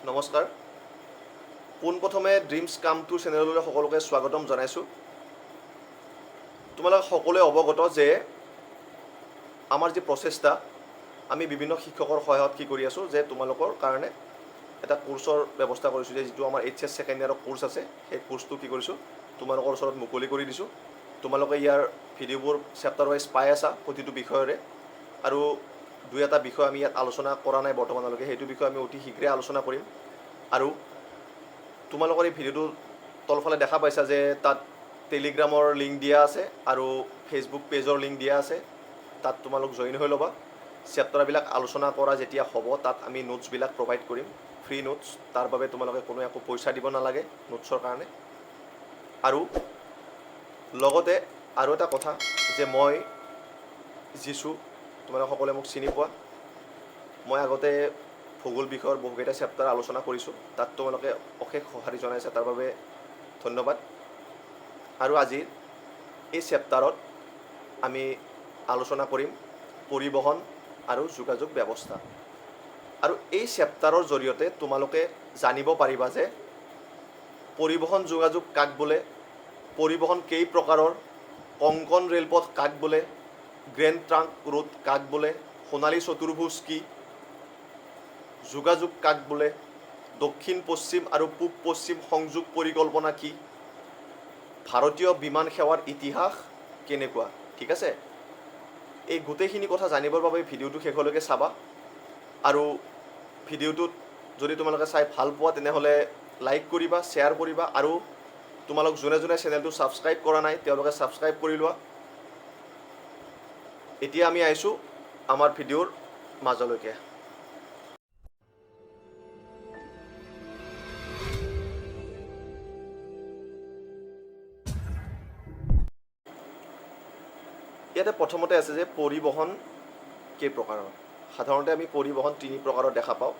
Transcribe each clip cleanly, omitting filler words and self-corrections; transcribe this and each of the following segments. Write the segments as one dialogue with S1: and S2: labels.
S1: নমস্কাৰ। পোনপ্ৰথমে dreams come to চেনেললৈ সকলোকে স্বাগতম জনাইছোঁ। তোমালোক সকলোৱে অৱগত যে আমাৰ যি প্ৰচেষ্টা, আমি বিভিন্ন শিক্ষকৰ সহায়ত কি কৰি আছোঁ যে তোমালোকৰ কাৰণে এটা কোৰ্চৰ ব্যৱস্থা কৰিছোঁ, যে যিটো আমাৰ HS ছেকেণ্ড ইয়াৰৰ কোৰ্চ আছে, সেই কোৰ্চটো কি কৰিছোঁ তোমালোকৰ ওচৰত মুকলি কৰি দিছোঁ। তোমালোকে ইয়াৰ ভিডিঅ'বোৰ চেপ্টাৰ ৱাইজ পাই আছা প্ৰতিটো বিষয়ৰে, আৰু দুই এটা বিষয় আমি ইয়াত আলোচনা কৰা নাই বৰ্তমানলৈকে, সেইটো বিষয়ে আমি অতি শীঘ্ৰে আলোচনা কৰিম। আৰু তোমালোকৰ এই ভিডিঅ'টো তলফালে দেখা পাইছা যে তাত টেলিগ্ৰামৰ লিংক দিয়া আছে আৰু ফেচবুক পেজৰ লিংক দিয়া আছে। তাত তোমালোক জইন হৈ ল'বা। চেপ্টাৰবিলাক আলোচনা কৰা যেতিয়া হ'ব, তাত আমি নোটছবিলাক প্ৰভাইড কৰিম, ফ্ৰী নোটছ। তাৰ বাবে তোমালোকে কোনো একো পইচা দিব নালাগে নোটছৰ কাৰণে। আৰু লগতে আৰু এটা কথা, যে মই যিছু, তোমালোকে সকলোৱে মোক চিনি পোৱা। মই আগতে ভূগোল বিষয়ৰ বহুকেইটা চেপ্টাৰ আলোচনা কৰিছোঁ, তাত তোমালোকে অশেষ সঁহাৰি জনাইছে, তাৰ বাবে ধন্যবাদ। আৰু আজিৰ এই চেপ্টাৰত আমি আলোচনা কৰিম পৰিবহণ আৰু যোগাযোগ ব্যৱস্থা। আৰু এই চেপ্টাৰৰ জৰিয়তে তোমালোকে জানিব পাৰিবা যে পৰিবহণ যোগাযোগ কাক বোলে, পৰিবহণ কেই প্ৰকাৰৰ, কংকণ ৰেলপথ কাক বোলে, গ্ৰেণ্ড ট্ৰাংক ৰোড কাক বোলে, সোণালী চতুৰ্ভুজ কি, যোগাযোগ কাক বোলে, দক্ষিণ পশ্চিম আৰু পূব পশ্চিম সংযোগ পৰিকল্পনা কি, ভাৰতীয় বিমান সেৱাৰ ইতিহাস কেনেকুৱা। ঠিক আছে, এই গোটেইখিনি কথা জানিবৰ বাবে ভিডিঅ'টো শেষলৈকে চাবা। আৰু ভিডিঅ'টোত যদি তোমালোকে চাই ভাল পোৱা, তেনেহ'লে লাইক কৰিবা, শ্বেয়াৰ কৰিবা, আৰু তোমালোক যোনে যোনে চেনেলটো ছাবস্ক্ৰাইব কৰা নাই তেওঁলোকে ছাবস্ক্ৰাইব কৰি লোৱা। এতিয়া আমি আহিছোঁ আমাৰ ভিডিঅ'ৰ মাজলৈকে। ইয়াতে প্ৰথমতে আছে যে পৰিবহণ কেই প্ৰকাৰৰ। সাধাৰণতে আমি পৰিবহণ তিনি প্ৰকাৰৰ দেখা পাওঁ।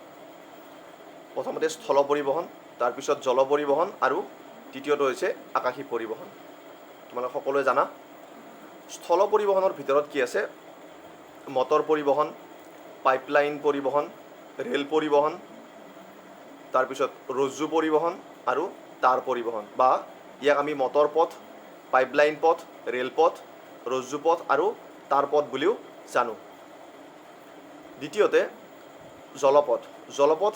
S1: প্ৰথমতে স্থল পৰিবহণ, তাৰপিছত জল পৰিবহণ, আৰু তৃতীয়টো হৈছে আকাশী পৰিবহণ। তোমালোকে সকলোৱে জানা। স্থল পৰিবহণৰ ভিতৰত কি আছে? মটৰ পৰিবহণ, পাইপলাইন পৰিবহণ, ৰেল পৰিবহণ, তাৰপিছত ৰজ্জু পৰিবহণ আৰু তাঁৰ পৰিবহণ, বা ইয়াক আমি মটৰ পথ, পাইপলাইন পথ, ৰেলপথ, ৰজ্জু পথ আৰু তাঁৰ পথ বুলিও জানো। দ্বিতীয়তে জলপথ। জলপথ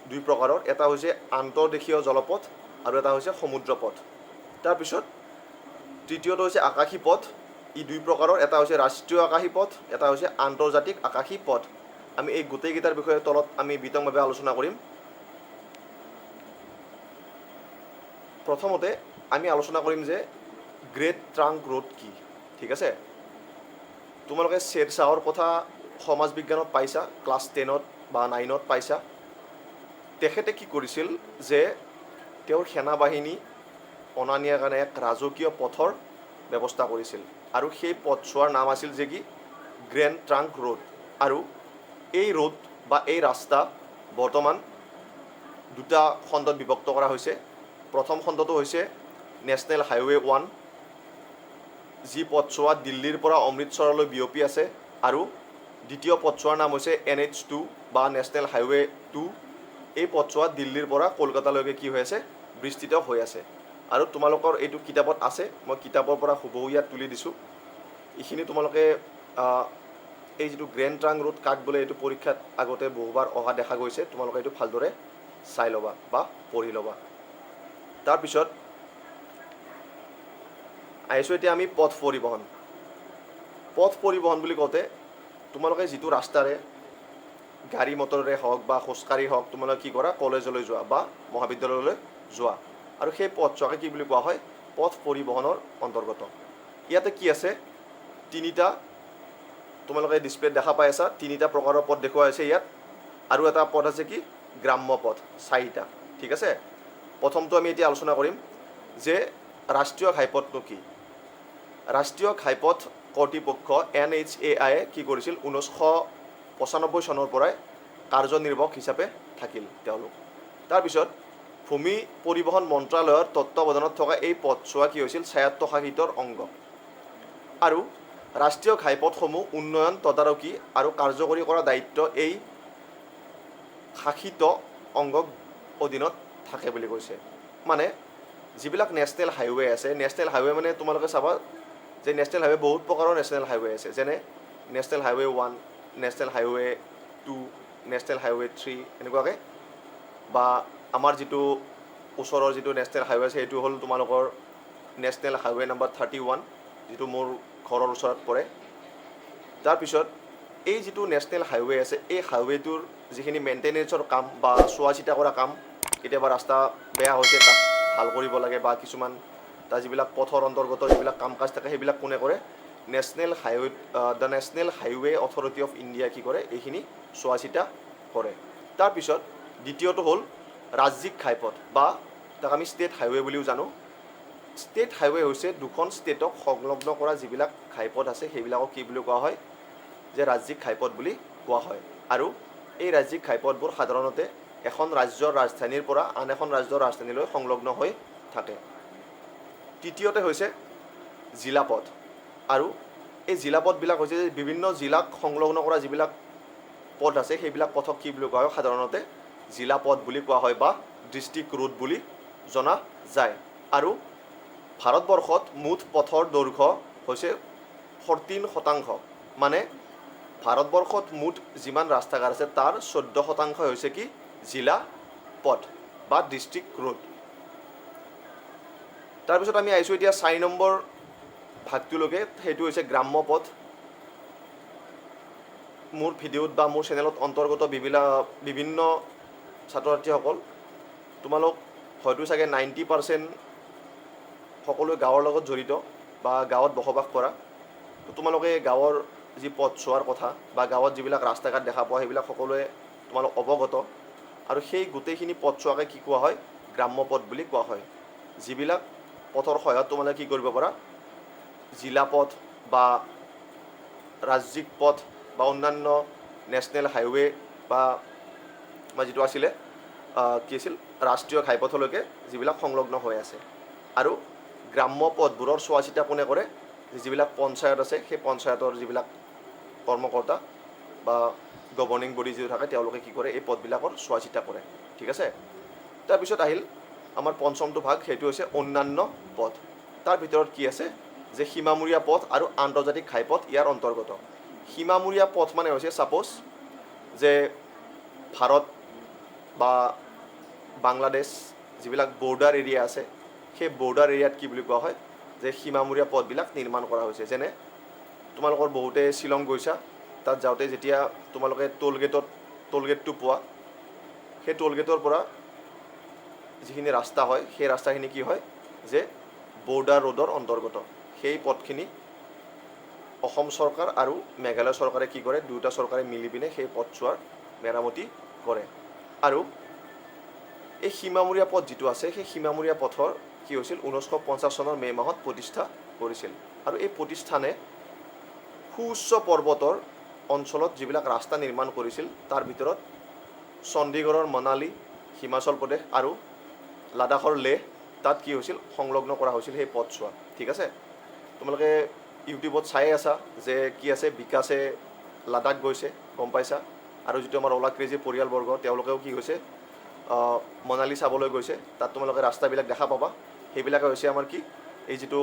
S1: দুই প্ৰকাৰৰ, এটা হৈছে আন্তৰ্দেশীয় জলপথ আৰু এটা হৈছে সমুদ্ৰ পথ। তাৰপিছত তৃতীয়টো হৈছে আকাশী পথ। ই দুই প্ৰকাৰৰ, এটা হৈছে ৰাষ্ট্ৰীয় আকাশী পথ, এটা হৈছে আন্তৰ্জাতিক আকাশী পথ। আমি এই গোটেইকেইটাৰ বিষয়ে তলত আমি বিতংভাৱে আলোচনা কৰিম। প্ৰথমতে আমি আলোচনা কৰিম যে গ্ৰেট ট্ৰাংক ৰোড কি। ঠিক আছে, তোমালোকে শ্বেৰশ্বাহৰ কথা সমাজ বিজ্ঞানত পাইছা, ক্লাছ 10ত বা 9ত পাইছা। তেখেতে কি কৰিছিল যে তেওঁৰ সেনাবাহিনী অনা নিয়াৰ কাৰণে এক ৰাজকীয় পথৰ ব্যৱস্থা কৰিছিল, আৰু সেই পথছোৱাৰ নাম আছিল যে কি গ্ৰেণ্ড ট্ৰাংক ৰোড। আৰু এই ৰোড বা এই ৰাস্তা বৰ্তমান দুটা খণ্ডত বিভক্ত কৰা হৈছে। প্ৰথম খণ্ডটো হৈছে নেশ্যনেল হাইৱে 1, যি পথছোৱা দিল্লীৰ পৰা অমৃতসৰলৈ বিয়পি আছে, আৰু দ্বিতীয় পথছোৱাৰ নাম হৈছে NH2 বা নেশ্যনেল হাইৱে 2। এই পথছোৱা দিল্লীৰ পৰা কলকাতালৈকে কি হৈ আছে? বিস্তৃত হৈ আছে। আৰু তোমালোকৰ এইটো কিতাপত আছে, মই কিতাপৰ পৰা হুবহু ইয়াত তুলি দিছোঁ। এইখিনি তোমালোকে এই যিটো গ্ৰেণ্ড ট্ৰাংক ৰোড কাক বোলে, এইটো পৰীক্ষাত আগতে বহুবাৰ অহা দেখা গৈছে। তোমালোকে এইটো ভালদৰে চাই ল'বা বা পঢ়ি ল'বা। তাৰপিছত আহিছোঁ এতিয়া আমি পথ পৰিবহণ। পথ পৰিবহণ বুলি কওঁতে তোমালোকে যিটো ৰাস্তাৰে গাড়ী মটৰেৰে হওক বা খোজকাঢ়ি হওক তোমালোকে কি কৰা? কলেজলৈ যোৱা বা মহাবিদ্যালয়লৈ যোৱা, আৰু সেই পথছোৱাকে কি বুলি কোৱা হয়? পথ পৰিবহণৰ অন্তৰ্গত। ইয়াতে কি আছে? তিনিটা, তোমালোকে ডিছপ্লেত দেখা পাই আছা, তিনিটা প্ৰকাৰৰ পথ দেখুওৱা হৈছে ইয়াত। আৰু এটা পথ আছে কি গ্ৰাম্য পথ, চাৰিটা। ঠিক আছে, প্ৰথমটো আমি এতিয়া আলোচনা কৰিম যে ৰাষ্ট্ৰীয় ঘাইপথটো কি। ৰাষ্ট্ৰীয় ঘাইপথ কৰ্তৃপক্ষ NHAI কি কৰিছিল? 1995 চনৰ পৰাই কাৰ্যনিৰ্বাহক হিচাপে থাকিল তেওঁলোক। তাৰপিছত ভূমি পৰিবহণ মন্ত্ৰালয়ৰ তত্ত্বাৱধানত থকা এই পথছোৱা কি হৈছিল? স্বায়ত্তশাসিতৰ অংগ। আৰু ৰাষ্ট্ৰীয় ঘাইপথসমূহ উন্নয়ন, তদাৰকী আৰু কাৰ্যকৰী কৰাৰ দায়িত্ব এই শাসিত অংগক অধীনত থাকে বুলি কৈছে। মানে যিবিলাক নেশ্যনেল হাইৱে আছে, নেশ্যনেল হাইৱে মানে তোমালোকে চাবা যে নেশ্যনেল হাইৱে বহুত প্ৰকাৰৰ নেশ্যনেল হাইৱে আছে, যেনে national highway 1, national highway 2, national highway 3 এনেকুৱাকৈ। বা আমাৰ যিটো ওচৰৰ যিটো নেশ্যনেল হাইৱে আছে সেইটো হ'ল তোমালোকৰ নেশ্যনেল হাইৱে নাম্বাৰ 31, যিটো মোৰ ঘৰৰ ওচৰত পৰে। তাৰপিছত এই যিটো নেশ্যনেল হাইৱে আছে, এই হাইৱেটোৰ যিখিনি মেইনটেনেঞ্চৰ কাম বা চোৱা চিতা কৰা কাম, কেতিয়াবা ৰাস্তা বেয়া হৈছে তাক ভাল কৰিব লাগে, বা কিছুমান তাৰ যিবিলাক পথৰ অন্তৰ্গত যিবিলাক কাম কাজ থাকে সেইবিলাক কোনে কৰে? The national highway authority of India কি কৰে? এইখিনি চোৱা চিতা কৰে। তাৰপিছত দ্বিতীয়টো হ'ল ৰাজ্যিক ঘাইপথ, বা তাক আমি ষ্টেট হাইৱে বুলিও জানো। ষ্টেট হাইৱে হৈছে দুখন ষ্টেটক সংলগ্ন কৰা যিবিলাক ঘাইপথ আছে সেইবিলাকক কি বুলি কোৱা হয়? যে ৰাজ্যিক ঘাইপথ বুলি কোৱা হয়। আৰু এই ৰাজ্যিক ঘাইপথবোৰ সাধাৰণতে এখন ৰাজ্যৰ ৰাজধানীৰ পৰা আন এখন ৰাজ্যৰ ৰাজধানীলৈ সংলগ্ন হৈ থাকে। তৃতীয়তে হৈছে জিলা পথ। আৰু এই জিলা পথবিলাক হৈছে বিভিন্ন জিলাক সংলগ্ন কৰা যিবিলাক পথ আছে সেইবিলাক পথক কি বুলি কোৱা হয়? সাধাৰণতে জিলা পথ বুলি কোৱা হয়, বা ডিষ্ট্ৰিক্ট ৰোড বুলি জনা যায়। আৰু ভাৰতবৰ্ষত মুঠ পথৰ দৈৰ্ঘ্য হৈছে 14%। মানে ভাৰতবৰ্ষত মুঠ যিমান ৰাস্তা ঘাট আছে তাৰ 14% হৈছে কি? জিলা পথ বা ডিষ্ট্ৰিক্ট ৰোড। তাৰপিছত আমি আহিছোঁ এতিয়া 4 নম্বৰ ভাগটোলৈকে, সেইটো হৈছে গ্ৰাম্য পথ। মোৰ ভিডিঅ'ত বা মোৰ চেনেলত অন্তৰ্গত বিভিন্ন ছাত্ৰ ছাত্ৰীসকল, তোমালোক হয়তো চাগে 90% সকলোৱে গাঁৱৰ লগত জড়িত বা গাঁৱত বসবাস কৰা। তো তোমালোকে গাঁৱৰ যি পথ চোৱাৰ কথা বা গাঁৱত যিবিলাক ৰাস্তা ঘাট দেখা পোৱা সেইবিলাক সকলোৱে তোমালোক অৱগত। আৰু সেই গোটেইখিনি পথ চোৱাকে কি কোৱা হয়? গ্ৰাম্য পথ বুলি কোৱা হয়। যিবিলাক পথৰ সহায়ত তোমালোকে কি কৰিব পাৰা? জিলা পথ বা ৰাজ্যিক পথ বা অন্যান্য নেশ্যনেল হাইৱে বা যিটো আছিলে কি আছিল ৰাষ্ট্ৰীয় ঘাইপথলৈকে যিবিলাক সংলগ্ন হৈ আছে। আৰু গ্ৰাম্য পথবোৰৰ চোৱা চিতা কোনে কৰে? যিবিলাক পঞ্চায়ত আছে সেই পঞ্চায়তৰ যিবিলাক কৰ্মকৰ্তা বা গভৰ্ণিং বডি যিটো থাকে তেওঁলোকে কি কৰে? এই পথবিলাকৰ চোৱা চিতা কৰে। ঠিক আছে। তাৰপিছত আহিল আমাৰ পঞ্চমটো ভাগ, সেইটো হৈছে অন্যান্য পথ। তাৰ ভিতৰত কি আছে? যে সীমামূৰীয়া পথ আৰু আন্তৰ্জাতিক ঘাইপথ ইয়াৰ অন্তৰ্গত। সীমামূৰীয়া পথ মানে হৈছে ছাপ'জ যে ভাৰত বা বাংলাদেশ যিবিলাক বৰ্ডাৰ এৰিয়া আছে সেই বৰ্ডাৰ এৰিয়াত কি বুলি কোৱা হয়? যে সীমামূৰীয়া পথবিলাক নিৰ্মাণ কৰা হৈছে। যেনে তোমালোকৰ বহুতে শ্বিলং গৈছা, তাত যাওঁতে যেতিয়া তোমালোকে টোলগেটটো পোৱা, সেই টোলগেটৰ পৰা যিখিনি ৰাস্তা হয় সেই ৰাস্তাখিনি কি হয়? যে বৰ্ডাৰ ৰোডৰ অন্তৰ্গত। সেই পথখিনি অসম চৰকাৰ আৰু মেঘালয় চৰকাৰে কি কৰে? দুয়োটা চৰকাৰে মিলি পিনে সেই পথছোৱাৰ মেৰামতি কৰে। আৰু এই সীমামূৰীয়া পথ যিটো আছে সেই সীমামূৰীয়া পথৰ কি হৈছিল? 1950 চনৰ মে' মাহত প্ৰতিষ্ঠা কৰিছিল। আৰু এই প্ৰতিষ্ঠানে সুউচ্চ পৰ্বতৰ অঞ্চলত যিবিলাক ৰাস্তা নিৰ্মাণ কৰিছিল তাৰ ভিতৰত চণ্ডীগড়ৰ মনালী, হিমাচল প্ৰদেশ আৰু লাডাখৰ লেহ, তাত কি হৈছিল? সংলগ্ন কৰা হৈছিল সেই পথছোৱা। ঠিক আছে। তোমালোকে ইউটিউবত চাই আছা যে কি আছে? বিকাশে লাডাখ গৈছে, গম পাইছা। আৰু যিটো আমাৰ ওলা ক্ৰেজি পৰিয়ালবৰ্গ তেওঁলোকেও কি গৈছে? মনালী চাবলৈ গৈছে। তাত তোমালোকে ৰাস্তাবিলাক দেখা পাবা। সেইবিলাকে হৈছে আমাৰ কি? এই যিটো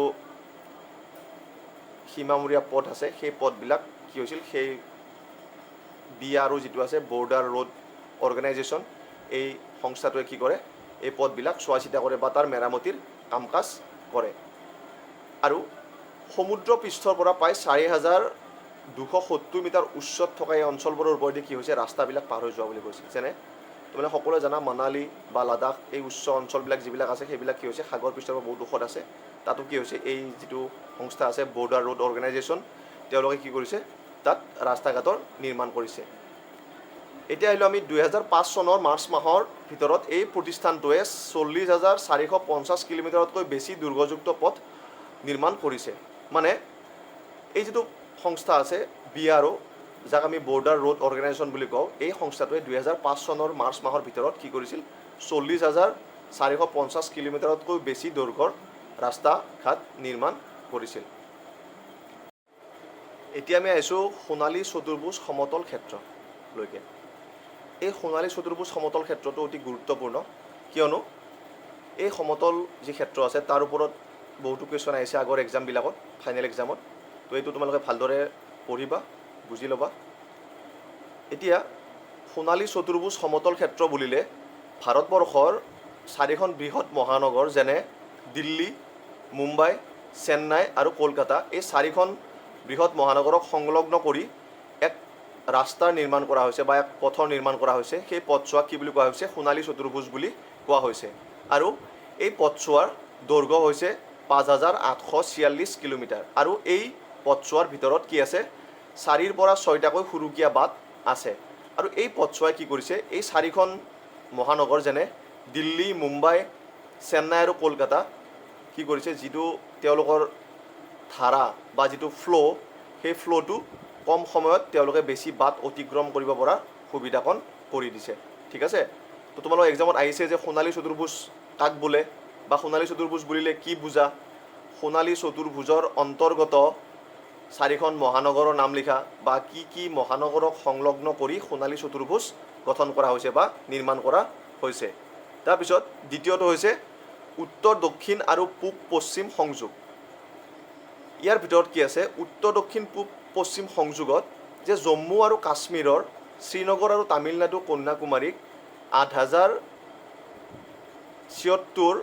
S1: সীমামূৰীয়া পথ আছে সেই পথবিলাক কি হৈছিল? সেই BRO যিটো আছে বৰ্ডাৰ ৰোড অৰ্গেনাইজেশ্যন, এই সংস্থাটোৱে কি কৰে? এই পথবিলাক চোৱা চিতা কৰে বা তাৰ মেৰামতিৰ কাম কাজ কৰে। আৰু সমুদ্ৰ পৃষ্ঠৰ পৰা প্ৰায় 4,270 মিটাৰ উচ্চত থকা এই অঞ্চলবোৰৰ ওপৰেদি কি হৈছে? ৰাস্তাবিলাক পাৰ হৈ যোৱা বুলি কৈছে। যেনে তোমালোকে সকলোৱে জানা মনালী বা লাডাখ এই উচ্চ অঞ্চলবিলাক যিবিলাক আছে সেইবিলাক কি হৈছে? সাগৰ পৃষ্ঠৰ পৰা বহুত ওখত আছে। তাতো কি হৈছে? এই যিটো সংস্থা আছে বৰ্ডাৰ ৰোড অৰ্গেনাইজেশ্যন, তেওঁলোকে কি কৰিছে? তাত ৰাস্তা ঘাটৰ নিৰ্মাণ কৰিছে। এতিয়া আহিলোঁ আমি 2005 চনৰ মাৰ্চ মাহৰ ভিতৰত এই প্ৰতিষ্ঠানটোৱে 40,450 কিলোমিটাৰতকৈ বেছি দৈৰ্ঘ্যযুক্ত পথ নিৰ্মাণ কৰিছে। মানে এই যিটো সংস্থা আছে BRO, যাক আমি বৰ্ডাৰ ৰোড অৰ্গেনাইজেশ্যন বুলি কওঁ, এই সংস্থাটোৱে 2005 চনৰ মাৰ্চ মাহৰ ভিতৰত কি কৰিছিল? 40,450 কিলোমিটাৰতকৈ বেছি দৈৰ্ঘ্যৰ ৰাস্তা ঘাট নিৰ্মাণ কৰিছিল। এতিয়া আমি আহিছোঁ সোণালী চতুৰ্ভুজ সমতল ক্ষেত্ৰলৈকে। এই সোণালী চতুৰ্ভুজ সমতল ক্ষেত্ৰটো অতি গুৰুত্বপূৰ্ণ, কিয়নো এই সমতল যি ক্ষেত্ৰ আছে তাৰ ওপৰত বহুতো কুৱেশ্যন আহিছে আগৰ এক্সামবিলাকত, ফাইনেল এক্সামত। তো এইটো তোমালোকে ভালদৰে পঢ়িবা, বুজি ল'বা। এতিয়া সোণালী চতুৰ্ভুজ সমতল ক্ষেত্ৰ বুলিলে ভাৰতবৰ্ষৰ 4খন বৃহৎ মহানগৰ যেনে দিল্লী, মুম্বাই, চেন্নাই আৰু কলকাতা, এই 4খন বৃহৎ মহানগৰক সংলগ্ন কৰি এক ৰাস্তাৰ নিৰ্মাণ কৰা হৈছে বা এক পথৰ নিৰ্মাণ কৰা হৈছে। সেই পথছোৱাক কি বুলি কোৱা হৈছে? সোণালী চতুৰ্ভুজ বুলি কোৱা হৈছে। আৰু এই পথছোৱাৰ দৈৰ্ঘ্য হৈছে 5846 কিলোমিটাৰ। আৰু এই পথছোৱাৰ ভিতৰত কি আছে? 4ৰ পৰা 6টাকৈ সুৰুকীয়া বাট আছে। আৰু এই পথছোৱাই কি কৰিছে? এই 4খন মহানগৰ যেনে দিল্লী, মুম্বাই, চেন্নাই আৰু কলকাতা কি কৰিছে? যিটো তেওঁলোকৰ ধাৰা বা যিটো ফ্ল', সেই ফ্ল'টো কম সময়ত তেওঁলোকে বেছি বাট অতিক্ৰম কৰিব পৰা সুবিধাকণ কৰি দিছে। ঠিক আছে? তো তোমালোকৰ এক্সামত আহিছে যে সোণালী চতুৰ্ভুজ কাক বোলে বা সোণালী চতুৰ্ভুজ বুলিলে কি বুজা? সোণালী চতুৰ্ভুজৰ অন্তৰ্গত 4খন মহানগৰৰ নাম লিখা বা কি কি মহানগৰক সংলগ্ন কৰি সোণালী চতুৰ্ভুজ গঠন কৰা হৈছে বা নিৰ্মাণ কৰা হৈছে। তাৰপিছত দ্বিতীয়টো হৈছে উত্তৰ দক্ষিণ আৰু পূব পশ্চিম সংযোগ। ইয়াৰ ভিতৰত কি আছে? উত্তৰ দক্ষিণ পূব পশ্চিম সংযোগত যে জম্মু আৰু কাশ্মীৰৰ শ্ৰীনগৰ আৰু তামিলনাডু কন্যাকুমাৰীক 8076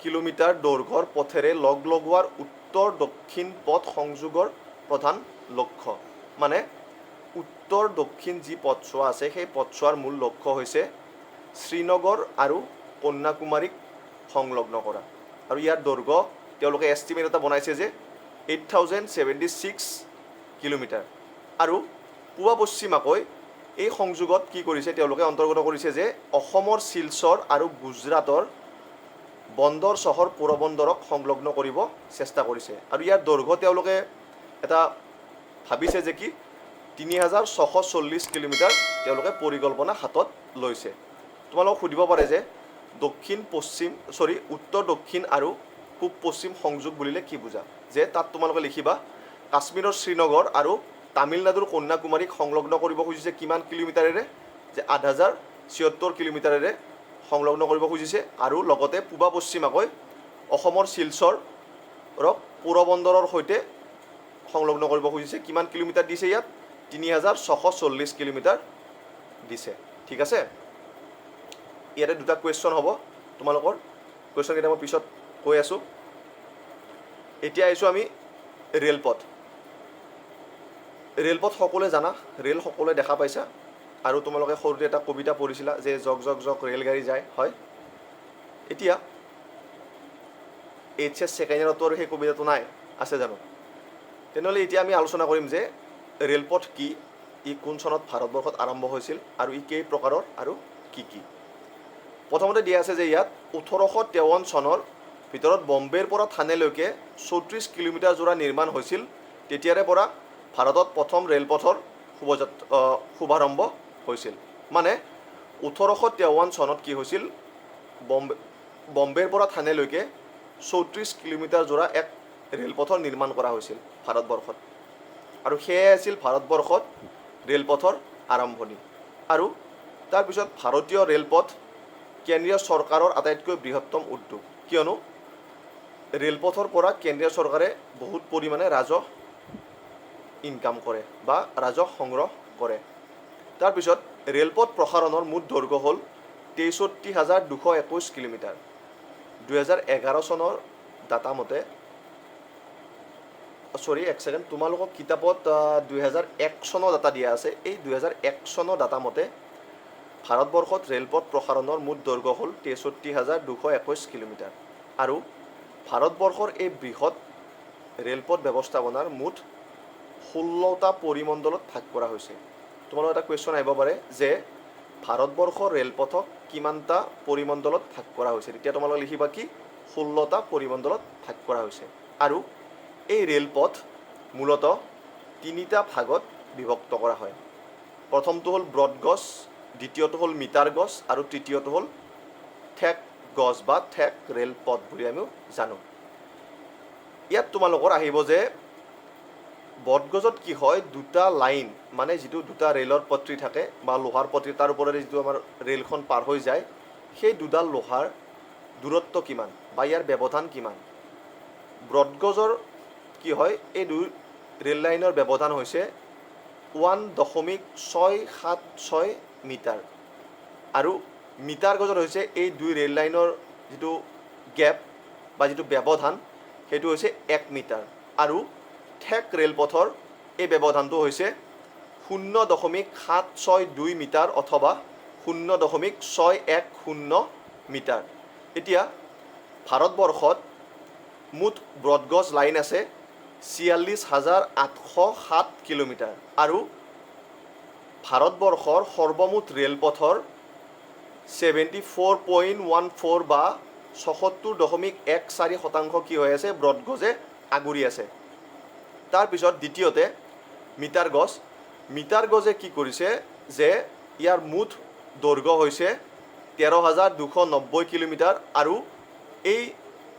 S1: কিলোমিটাৰ দৈৰ্ঘ্যৰ পথেৰে লগোৱাৰ উত্তৰ দক্ষিণ পথ সংযোগৰ প্ৰধান লক্ষ্য। মানে উত্তৰ দক্ষিণ যি পথছোৱা আছে সেই পথছোৱাৰ মূল লক্ষ্য হৈছে শ্ৰীনগৰ আৰু কন্যাকুমাৰীক সংলগ্ন কৰা। আৰু ইয়াৰ দৈৰ্ঘ্য তেওঁলোকে এষ্টিমেট এটা বনাইছে যে 8076 কিলোমিটাৰ। আৰু পূবা পশ্চিমাকৈ এই সংযোগত কি কৰিছে? তেওঁলোকে অন্তৰ্গত কৰিছে যে অসমৰ শিলচৰ আৰু গুজৰাটৰ বন্দৰ চহৰ পোৰবন্দৰক সংলগ্ন কৰিব চেষ্টা কৰিছে। আৰু ইয়াৰ দৈৰ্ঘ্য তেওঁলোকে এটা ভাবিছে যে কি 3640 কিলোমিটাৰ তেওঁলোকে পৰিকল্পনা হাতত লৈছে। তোমালোকক সুধিব পাৰে যে উত্তৰ দক্ষিণ আৰু পূব পশ্চিম সংযোগ বুলিলে কি বুজা? যে তাত তোমালোকে লিখিবা কাশ্মীৰৰ শ্ৰীনগৰ আৰু তামিলনাডুৰ কন্যাকুমাৰীক সংলগ্ন কৰিব খুজিছে কিমান কিলোমিটাৰেৰে? যে 8076 কিলোমিটাৰেৰে সংলগ্ন কৰিব খুজিছে। আৰু লগতে পূবা পশ্চিমাকৈ অসমৰ শিলচৰক পোৰবন্দৰৰ সৈতে সংলগ্ন কৰিব খুজিছে। কিমান কিলোমিটাৰ দিছে ইয়াত? 3640 কিলোমিটাৰ দিছে। ঠিক আছে? ইয়াতে দুটা কুৱেশ্যন হ'ব তোমালোকৰ। কুৱেশ্যনকেইটা মই পিছত কৈ আছোঁ। এতিয়া আহিছোঁ আমি ৰেলপথ। ৰেলপথ সকলোৱে জানা, ৰেল সকলোৱে দেখা পাইছা। আৰু তোমালোকে সৰুতে এটা কবিতা পঢ়িছিলা যে জক জক জক ৰেলগাড়ী যায়, হয়? এতিয়া HS ছেকেণ্ড ইয়াৰতো আৰু সেই কবিতাটো নাই, আছে জানো? তেনেহ'লে এতিয়া আমি আলোচনা কৰিম যে ৰেলপথ কি, ই কোন চনত ভাৰতবৰ্ষত আৰম্ভ হৈছিল আৰু ই কেই প্ৰকাৰৰ আৰু কি কি। প্ৰথমতে দিয়া আছে যে ইয়াত 1853 চনৰ ভিতৰত বম্বেৰ পৰা থানেলৈকে 34 কিলোমিটাৰ জোৰা নিৰ্মাণ হৈছিল। তেতিয়াৰে পৰা ভাৰতত প্ৰথম ৰেলপথৰ শুভাৰম্ভ হৈছিল। মানে 1853 চনত কি হৈছিল? বম্বেৰ পৰা থানেলৈকে 34 কিলোমিটাৰ জোৰা এক ৰেলপথৰ নিৰ্মাণ কৰা হৈছিল ভাৰতবৰ্ষত। আৰু সেয়াই আছিল ভাৰতবৰ্ষত ৰেলপথৰ আৰম্ভণি। আৰু তাৰপিছত ভাৰতীয় ৰেলপথ কেন্দ্ৰীয় চৰকাৰৰ আটাইতকৈ বৃহত্তম উদ্যোগ, কিয়নো ৰেলপথৰ পৰা কেন্দ্ৰীয় চৰকাৰে বহুত পৰিমাণে ৰাজহ ইনকাম কৰে বা ৰাজহ সংগ্ৰহ কৰে। তাৰপিছত ৰেলপথ প্ৰসাৰণৰ মুঠ দৈৰ্ঘ্য হ'ল 63,221 কিলোমিটাৰ। 2011 চনৰ ডাটা মতে, তোমালোকক কিতাপত 2001 চনৰ ডাটা দিয়া আছে। এই 2001 চনৰ ডাটা মতে ভাৰতবৰ্ষত ৰেলপথ প্ৰসাৰণৰ মুঠ দৈৰ্ঘ্য হ'ল 63,221 কিলোমিটাৰ। আৰু ভাৰতবৰ্ষৰ এই বৃহৎ ৰেলপথ ব্যৱস্থাপনাৰ মুঠ 16টা পৰিমণ্ডলত ভাগ কৰা হৈছে। তোমালোকৰ এটা কুৱেশ্যন আহিব পাৰে যে ভাৰতবৰ্ষৰ ৰেলপথক কিমানটা পৰিমণ্ডলত ভাগ কৰা হৈছে? তেতিয়া তোমালোকে লিখিবা কি? 16টা পৰিমণ্ডলত ভাগ কৰা হৈছে। আৰু এই ৰেলপথ মূলতঃ 3টা ভাগত বিভক্ত কৰা হয়। প্ৰথমটো হ'ল ব্ৰড গজ, দ্বিতীয়টো হ'ল মিটাৰ গজ আৰু তৃতীয়টো হ'ল ঠেক গজ বা ঠেক ৰেলপথ বুলি আমি জানো। ইয়াত তোমালোকৰ আহিব যে বটগজত কি হয় দুটা লাইন মানে যিটো দুটা ৰেলৰ পট্ৰি থাকে বা লোহাৰ পট্ৰি তাৰ ওপৰেৰে যিটো আমাৰ ৰেলখন পাৰ হৈ যায় সেই দুডাল লোহাৰ দূৰত্ব কিমান বা ইয়াৰ ব্যৱধান কিমান ব্ৰডগজৰ কি হয় এই দুই ৰেল লাইনৰ ব্যৱধান হৈছে 1.676 মিটাৰ আৰু মিটাৰ গজত হৈছে এই দুই ৰেল লাইনৰ যিটো গেপ বা যিটো ব্যৱধান সেইটো হৈছে 1 মিটাৰ আৰু ঠেক ৰেলপথৰ এই ব্যৱধানটো হৈছে 0.762 মিটাৰ অথবা 0.610 মিটাৰ এতিয়া ভাৰতবৰ্ষত মুঠ ব্ৰডগজ লাইন আছে 46,807 কিলোমিটাৰ আৰু ভাৰতবৰ্ষৰ সৰ্বমুঠ ৰেলপথৰ 74.14 বা 76.14% কি হৈ আছে ব্ৰডগজে আগুৰি আছে তাৰপিছত দ্বিতীয়তে মিটাৰ গজে কি কৰিছে যে ইয়াৰ মুঠ দৈৰ্ঘ্য হৈছে 13,290 কিলোমিটাৰ আৰু এই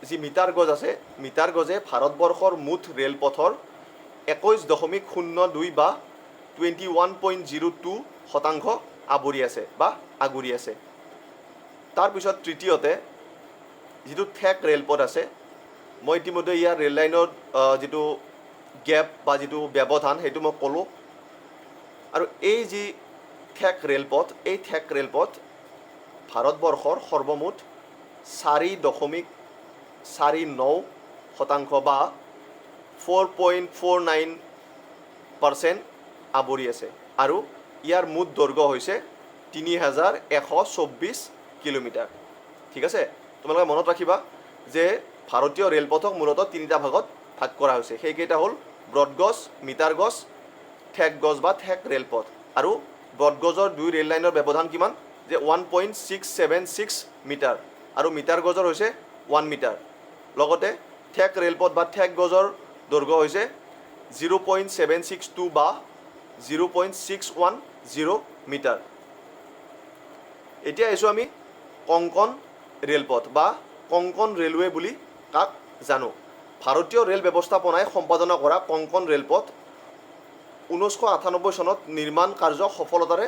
S1: যি মিটাৰ গজ আছে মিটাৰ গজে ভাৰতবৰ্ষৰ মুঠ ৰেলপথৰ 21.02 বা 21.02% আৱৰি আছে বা আগুৰি আছে তাৰপিছত তৃতীয়তে যিটো ঠেক ৰেলপথ আছে মই ইতিমধ্যে ইয়াৰ ৰেল লাইনৰ যিটো গেপ বা যিটো ব্যৱধান সেইটো মই ক'লোঁ আৰু এই যি ঠেক ৰেলপথ এই ঠেক ৰেলপথ ভাৰতবৰ্ষৰ সৰ্বমুঠ 4.49% বা 4.49% আৱৰি আছে আৰু ইয়াৰ মুঠ দৈৰ্ঘ্য হৈছে 3,124 কিলোমিটাৰ ঠিক আছে তোমালোকে মনত ৰাখিবা যে ভাৰতীয় ৰেলপথক মূলতঃ তিনিটা ভাগত ভাগ কৰা হৈছে সেইকেইটা হ'ল ব্ৰডগজ মিটাৰ গজ ঠেক গজ বা ঠেক ৰেলপথ আৰু ব্ৰডগজৰ দুই ৰেল লাইনৰ ব্যৱধান কিমান যে 1.676 মিটাৰ আৰু মিটাৰ গজৰ হৈছে 1 মিটাৰ লগতে ঠেক ৰেলপথ বা ঠেক গজৰ দৈৰ্ঘ্য হৈছে 0.762 বা 0.610 মিটাৰ এতিয়া আহিছোঁ আমি কংকণ ৰেলপথ বা কংকণ ৰেলৱে বুলি কাক জানো ভাৰতীয় ৰেল ব্যৱস্থাপনাই সম্পাদনা কৰা কংকণ ৰেলপথ 1998 চনত নিৰ্মাণ কাৰ্য সফলতাৰে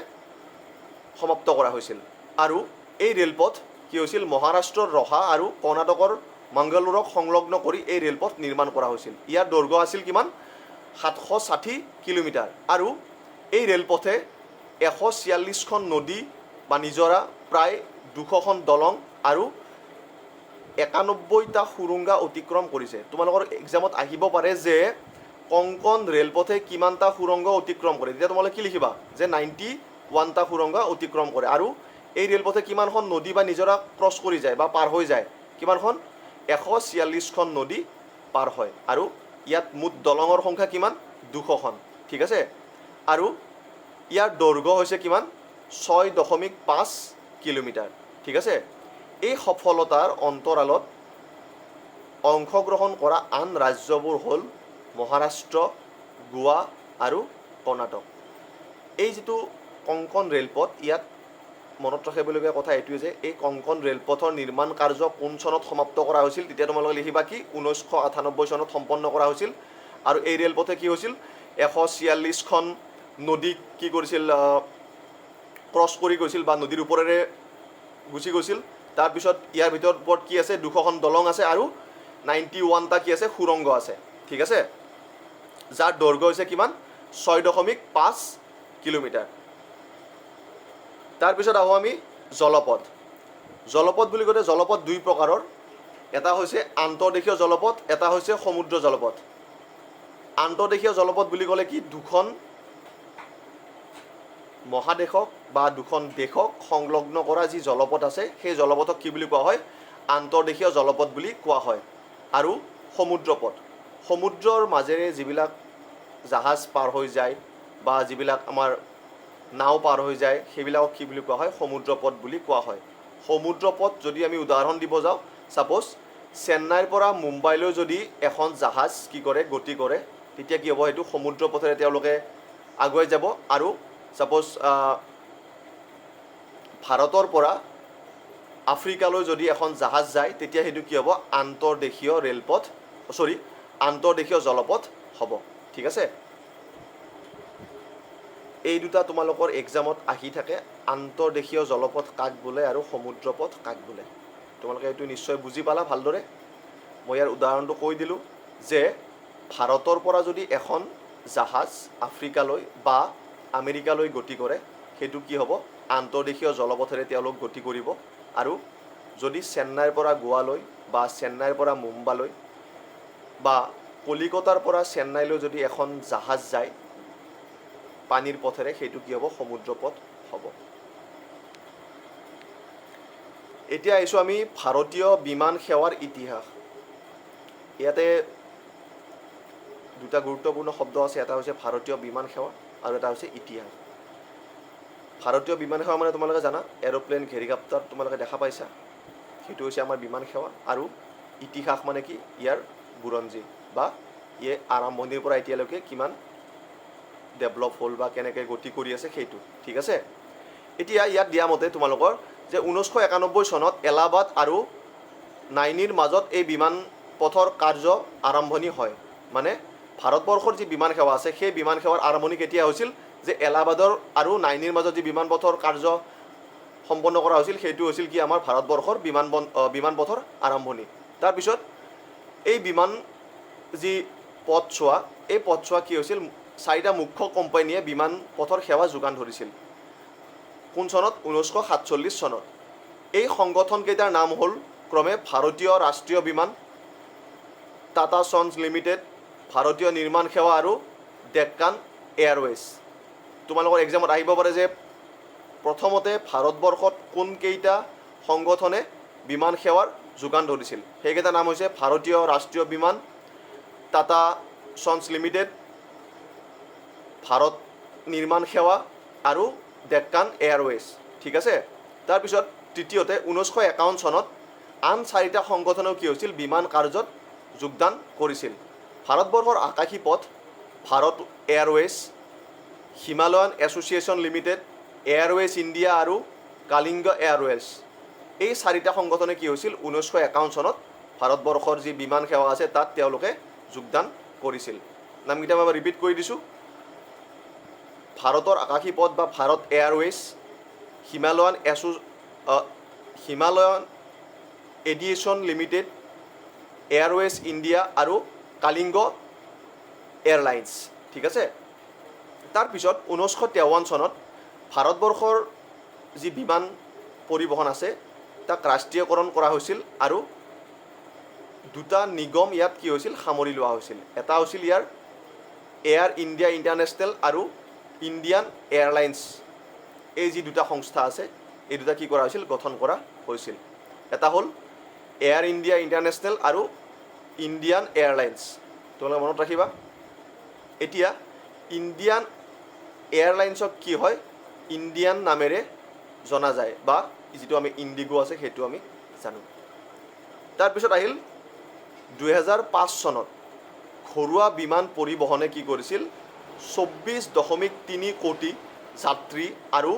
S1: সমাপ্ত কৰা হৈছিল আৰু এই ৰেলপথ কি হৈছিল মহাৰাষ্ট্ৰৰ ৰহা আৰু কৰ্ণাটকৰ মাংগালোৰক সংলগ্ন কৰি এই ৰেলপথ নিৰ্মাণ কৰা হৈছিল ইয়াৰ দৈৰ্ঘ্য আছিল কিমান 760 কিলোমিটাৰ আৰু এই ৰেলপথে 146খন নদী বা নিজৰা প্ৰায় 200খন দলং আৰু 91টা সুৰুংগা অতিক্ৰম কৰিছে তোমালোকৰ এক্সামত আহিব পাৰে যে কংকণ ৰেলপথে কিমানটা সুৰংগ অতিক্ৰম কৰে তেতিয়া তোমালোকে কি লিখিবা যে 91টা সুৰংগ অতিক্ৰম কৰে আৰু এই ৰেলপথে কিমানখন নদী বা নিজৰা ক্ৰছ কৰি যায় বা পাৰ হৈ যায় কিমানখন 146খন নদী পাৰ হয় আৰু ইয়াত মুঠ দলঙৰ সংখ্যা কিমান 200খন ঠিক আছে আৰু ইয়াৰ দৈৰ্ঘ্য হৈছে কিমান 6.5 কিলোমিটাৰ ঠিক আছে এই সফলতাৰ অন্তৰালত অংশগ্ৰহণ কৰা আন ৰাজ্যবোৰ হ'ল মহাৰাষ্ট্ৰ গোৱা আৰু কৰ্ণাটক এই যিটো কংকণ ৰেলপথ ইয়াত মনত ৰাখিবলগীয়া কথা এইটোৱে যে এই কংকণ ৰেলপথৰ নিৰ্মাণ কাৰ্য কোন চনত সমাপ্ত কৰা হৈছিল তেতিয়া তোমালোকে লিখিবা কি 1998 চনত সম্পন্ন কৰা হৈছিল আৰু এই ৰেলপথে কি হৈছিল 146খন নদীক কি কৰিছিল ক্ৰছ কৰি গৈছিল বা নদীৰ ওপৰেৰে গুচি গৈছিল তাৰপিছত ইয়াৰ ভিতৰত কি আছে 200খন দলং আছে আৰু 91টা কি আছে সুৰংগ আছে ঠিক আছে যাৰ দৈৰ্ঘ্য হৈছে কিমান 6.5 কিলোমিটাৰ তাৰপিছত আহোঁ আমি জলপথ বুলি ক'লে জলপথ দুই প্ৰকাৰৰ এটা হৈছে আন্তঃদেশীয় জলপথ এটা হৈছে সমুদ্ৰ জলপথ আন্তঃদেশীয় জলপথ বুলি ক'লে কি দুখন মহাদেশক বা দুখন দেশক সংলগ্ন কৰা যি জলপথ আছে সেই জলপথক কি বুলি কোৱা হয় আন্তঃদেশীয় জলপথ বুলি কোৱা হয় আৰু সমুদ্ৰৰ মাজেৰে যিবিলাক জাহাজ পাৰ হৈ যায় বা যিবিলাক আমাৰ নাও পাৰ হৈ যায় সেইবিলাকক কি বুলি কোৱা হয় সমুদ্ৰপথ বুলি কোৱা হয় সমুদ্ৰপথ যদি আমি উদাহৰণ দিব যাওঁ সাপোজ চেন্নাইৰ পৰা মুম্বাইলৈ যদি এখন জাহাজ কি কৰে গতি কৰে তেতিয়া কি হ'ব সেইটো সমুদ্ৰপথেৰে তেওঁলোকে আগুৱাই যাব আৰু সাপোজ ভাৰতৰ পৰা আফ্ৰিকালৈ যদি এখন জাহাজ যায় তেতিয়া সেইটো কি হ'ব আন্তঃদেশীয় জলপথ হ'ব ঠিক আছে। এই দুটা তোমালোকৰ এক্সামত আহি থাকে, আন্তৰ্দেশীয় জলপথ কাক বোলে আৰু সমুদ্ৰপথ কাক বোলে। তোমালোকে এইটো নিশ্চয় বুজি পালা ভালদৰে। মই ইয়াৰ উদাহৰণটো কৈ দিলোঁ যে ভাৰতৰ পৰা যদি এখন জাহাজ আফ্ৰিকালৈ বা আমেৰিকালৈ গতি কৰে, সেইটো কি হ'ব, আন্তৰ্দেশীয় জলপথেৰে তেওঁলোক গতি কৰিব। আৰু যদি চেন্নাইৰ পৰা গোৱালৈ বা চেন্নাইৰ পৰা মুম্বাইলৈ বা কলিকতাৰ পৰা চেন্নাইলৈ যদি এখন জাহাজ যায় পানীৰ পথেৰে, সেইটো কি হ'ব, সমুদ্ৰপথ হ'ব। এতিয়া আহিছোঁ আমি ভাৰতীয় বিমান সেৱাৰ ইতিহাস। ইয়াতে দুটা গুৰুত্বপূৰ্ণ শব্দ আছে, এটা হৈছে ভাৰতীয় বিমান সেৱা আৰু এটা হৈছে ইতিহাস। ভাৰতীয় বিমান সেৱা মানে তোমালোকে জানা, এৰ'প্লেন, হেলিকপ্টাৰ তোমালোকে দেখা পাইছা, সেইটো হৈছে আমাৰ বিমান সেৱা। আৰু ইতিহাস মানে কি, ইয়াৰ বুৰঞ্জী বা ইয়ে আৰম্ভণিৰ পৰা এতিয়ালৈকে কিমান ডেভেলপ হ'ল বা কেনেকৈ গতি কৰি আছে সেইটো, ঠিক আছে। এতিয়া ইয়াত দিয়া মতে তোমালোকৰ যে 1991 চনত এলাহাবাদ আৰু নাইনিৰ মাজত এই বিমান পথৰ কাৰ্য আৰম্ভণি হয়। মানে ভাৰতবৰ্ষৰ যি বিমান সেৱা আছে সেই বিমান সেৱাৰ আৰম্ভণি কেতিয়া হৈছিল, যে এলাহাবাদৰ আৰু নাইনিৰ মাজত যি বিমান পথৰ কাৰ্য সম্পন্ন কৰা হৈছিল, সেইটো হৈছিল কি আমাৰ ভাৰতবৰ্ষৰ বিমান পথৰ আৰম্ভণি। তাৰপিছত এই বিমান যি পথছোৱা, এই পথছোৱা কি হৈছিল, 4টা মুখ্য কোম্পানীয়ে বিমান পথৰ সেৱা যোগান ধৰিছিল। কোন চনত, 1947 চনত। এই সংগঠনকেইটাৰ নাম হ'ল ক্ৰমে ভাৰতীয় ৰাষ্ট্ৰীয় বিমান, টাটা চন্স লিমিটেড, ভাৰতীয় নিৰ্মাণ সেৱা আৰু ডেক্কান এয়াৰৱেজ। তোমালোকৰ এক্সামত আহিব পাৰে যে প্ৰথমতে ভাৰতবৰ্ষত কোনকেইটা সংগঠনে বিমান সেৱাৰ যোগান ধৰিছিল। সেইকেইটা নাম হৈছে ভাৰতীয় ৰাষ্ট্ৰীয় বিমান, টাটা চন্স লিমিটেড, ভাৰত নিৰ্মাণ সেৱা আৰু ডেক্কান এয়াৰৱেজ, ঠিক আছে। তাৰপিছত তৃতীয়তে 1951 চনত আন 4টা সংগঠনেও কি হৈছিল, বিমান কাৰ্যত যোগদান কৰিছিল। ভাৰতবৰ্ষৰ আকাশী পথ, Bharat Airways, Himalayan association limited, Airways India আৰু কালিংগ এয়াৰৱেজ। এই 4টা সংগঠনে কি হৈছিল, 1951 চনত ভাৰতবৰ্ষৰ যি বিমান সেৱা আছে তাত তেওঁলোকে যোগদান কৰিছিল। নামকেইটা মই ৰিপিট কৰি দিছোঁ। ভাৰতৰ আকাশী পথ বা Bharat Airways, Himalayan aviation limited, Airways India আৰু কালিংগ এয়াৰলাইন্স, ঠিক আছে। তাৰপিছত 1953 চনত ভাৰতবৰ্ষৰ যি বিমান পৰিবহণ আছে তাক ৰাষ্ট্ৰীয়কৰণ কৰা হৈছিল আৰু দুটা নিগম ইয়াত কি হৈছিল, সামৰি লোৱা হৈছিল। এটা হৈছিল ইয়াৰ এয়াৰ ইণ্ডিয়া ইণ্টাৰনেশ্যনেল আৰু ইণ্ডিয়ান এয়াৰলাইন্স। এই যি দুটা সংস্থা আছে এই দুটা কি কৰা হৈছিল, গঠন কৰা হৈছিল। এটা হ'ল এয়াৰ ইণ্ডিয়া ইণ্টাৰনেশ্যনেল আৰু ইণ্ডিয়ান এয়াৰলাইন্স, তোমালোকে মনত ৰাখিবা। এতিয়া ইণ্ডিয়ান এয়াৰলাইন্সক কি হয়, ইণ্ডিয়ান নামেৰে জনা যায় বা যিটো আমি ইণ্ডিগো আছে সেইটো আমি জানো। তাৰপিছত আহিল 2005 চনত ঘৰুৱা বিমান পৰিবহণে কি কৰিছিল, 24.3 কোটি যাত্ৰী আৰু